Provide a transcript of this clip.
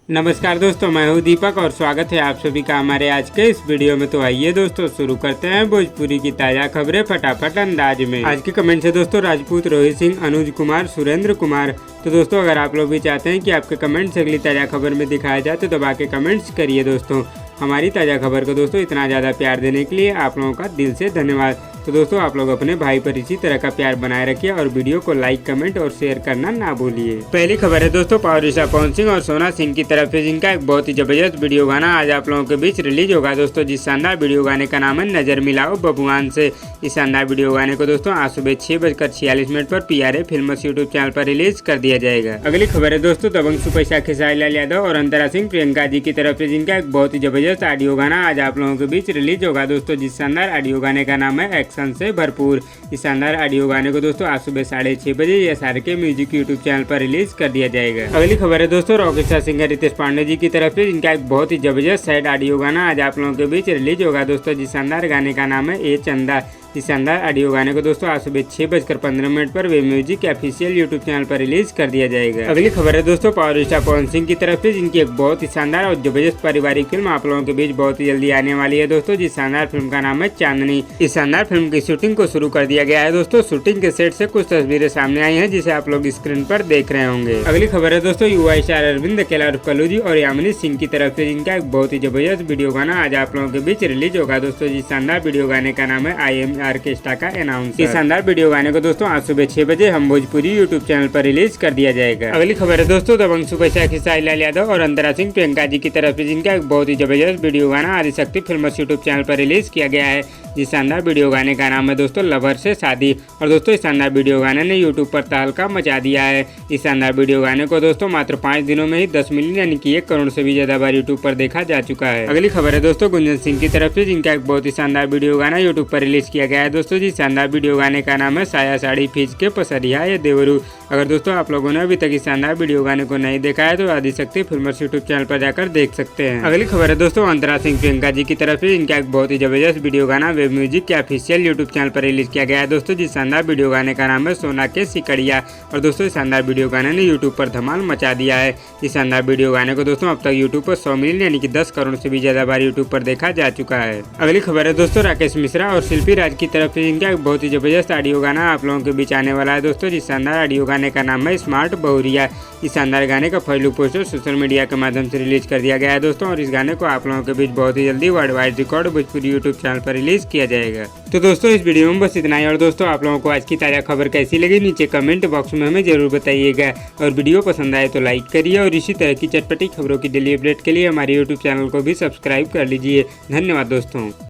नमस्कार दोस्तों, मैं हूं दीपक और स्वागत है आप सभी का हमारे आज के इस वीडियो में। तो आइए दोस्तों शुरू करते हैं भोजपुरी की ताज़ा खबरें फटाफट अंदाज में। आज के कमेंट है दोस्तों राजपूत, रोहित सिंह, अनुज कुमार, सुरेंद्र कुमार। तो दोस्तों अगर आप लोग भी चाहते हैं कि आपके कमेंट्स अगली ताज़ा खबर में दिखाया जाए तो दबा के कमेंट्स करिए दोस्तों। हमारी ताज़ा खबर को दोस्तों इतना ज़्यादा प्यार देने के लिए आप लोगों का दिल से धन्यवाद। तो दोस्तों आप लोग अपने भाई पर इसी तरह का प्यार बनाए रखिए और वीडियो को लाइक, कमेंट और शेयर करना ना भूलिए। पहली खबर है दोस्तों पावर स्टार पवन सिंह और सोना सिंह की तरफ से, जिनका एक बहुत ही जबरदस्त वीडियो गाना आज आप लोगों के बीच रिलीज होगा दोस्तों। जिस शानदार वीडियो गाने का नाम है नजर मिलाओ बबुआन से। इस शानदार वीडियो गाने को दोस्तों आज सुबह 6:46 पर PRA फिल्म्स यूट्यूब चैनल पर रिलीज कर दिया जाएगा। अगली खबर है दोस्तों दबंग सुपरस्टार खेसारी लाल यादव और अंतरा सिंह प्रियंका जी की तरफ से, जिनका एक बहुत ही जबरदस्त ऑडियो गाना आज आप लोगों के बीच रिलीज होगा दोस्तों। जिस शानदार ऑडियो गाने का नाम है एक्शन से भरपूर। इस शानदार ऑडियो गाने को दोस्तों आज सुबह 6:30 बजे SRK म्यूजिक यूट्यूब चैनल पर रिलीज कर दिया जाएगा। अगली खबर है दोस्तों रॉकस्टार सिंगर रितेश पांडे जी की तरफ से, जिनका एक बहुत ही जबरदस्त सैड ऑडियो गाना आज आप लोगों के बीच रिलीज होगा दोस्तों। जिस शानदार गाने का नाम है ए चंदा। इस शानदार ऑडियो गाने को दोस्तों आज सुबह 6:15 पर वे म्यूजिक ऑफिशियल यूट्यूब चैनल पर रिलीज कर दिया जाएगा। अगली खबर है दोस्तों पावर स्टार पवन सिंह की तरफ से, जिनकी एक बहुत ही शानदार और जबरदस्त पारिवारिक फिल्म आप लोगों के बीच बहुत ही जल्दी आने वाली है दोस्तों। जिस शानदार फिल्म का नाम है चांदनी। इस शानदार फिल्म की शूटिंग को शुरू कर दिया गया है दोस्तों। शूटिंग के सेट से कुछ तस्वीरें सामने आई हैं जिसे आप लोग स्क्रीन पर देख रहे होंगे। अगली खबर है दोस्तों युवा स्टार अरविंद अकेला उर्फ कल्लू जी और यामिनी सिंह की तरफ से, जिनका एक बहुत ही जबरदस्त वीडियो गाना आज आप लोगों के बीच रिलीज होगा दोस्तों। जिस शानदार वीडियो गाने का नाम है IM ऑर्केस्ट्रा का अनाउंस। इस शानदार वीडियो गाने को दोस्तों आज सुबह 6 बजे हम भोजपुरी यूट्यूब चैनल पर रिलीज कर दिया जाएगा। अगली खबर है दोस्तों दबंग सुपरस्टार खेसारी लाल यादव और अंतरा सिंह प्रियंका जी की तरफ से, जिनका एक बहुत ही जबरदस्त वीडियो गाना आदिशक्ति फिल्म्स यूट्यूब चैनल पर रिलीज किया गया है। जिस शानदार वीडियो गाने का नाम है दोस्तों लवर से शादी। और दोस्तों इस शानदार वीडियो गाने ने यूट्यूब पर तहलका मचा दिया है। इस शानदार वीडियो गाने को दोस्तों मात्र 5 दिनों में ही 10 मिलियन यानी कि 1 करोड़ से भी ज्यादा बार यूट्यूब पर देखा जा चुका है। अगली खबर है दोस्तों गुंजन सिंह की तरफ से, जिनका एक बहुत ही शानदार वीडियो गाना यूट्यूब पर रिलीज किया गया है दोस्तों। जिस शानदार वीडियो गाने का नाम है साया साड़ी फीज के पसरिया ये देवरू। अगर दोस्तों आप लोगों ने अभी तक इस शानदार वीडियो गाने को नहीं देखा है तो आदिशक्ति फिल्म्स यूट्यूब चैनल पर जाकर देख सकते हैं। अगली खबर है दोस्तों अंतरा सिंह प्रियंका जी की तरफ से, जिनका एक बहुत ही जबरदस्त वीडियो गाना वेब म्यूजिक के ऑफिशियल यूट्यूब चैनल पर रिलीज किया गया है दोस्तों। जिस शानदार वीडियो गाने का नाम है सोना के सिकड़िया। और दोस्तों इस शानदार वीडियो गाने ने यूट्यूब पर धमाल मचा दिया है। इस शानदार वीडियो गाने को दोस्तों अब तक यूट्यूब पर 100 मिलियन यानी कि 10 करोड़ से भी ज्यादा बार यूट्यूब पर देखा जा चुका है। अगली खबर है दोस्तों राकेश मिश्रा और शिल्पी राज की तरफ से, जिनका एक बहुत ही जबरदस्त ऑडियो गाना आप लोगों के बीच आने वाला है दोस्तों। जिस शानदार ऑडियो गाने का नाम है स्मार्ट बहुरिया। इस शानदार गाने का first look poster social media के माध्यम से रिलीज कर दिया गया है दोस्तों। और इस गाने को आप लोगों के बीच बहुत ही जल्दी world wide record Bhojpuri YouTube channel पर रिलीज किया जाएगा। तो दोस्तों इस वीडियो में बस इतना ही। और दोस्तों आप लोगों को आज की ताज़ा खबर कैसी लगी नीचे कमेंट बॉक्स में हमें जरूर बताइएगा। और वीडियो पसंद आए तो लाइक करिए और इसी तरह की चटपटी खबरों की डेली अपडेट के लिए हमारे यूट्यूब चैनल को भी सब्सक्राइब कर लीजिए। धन्यवाद दोस्तों।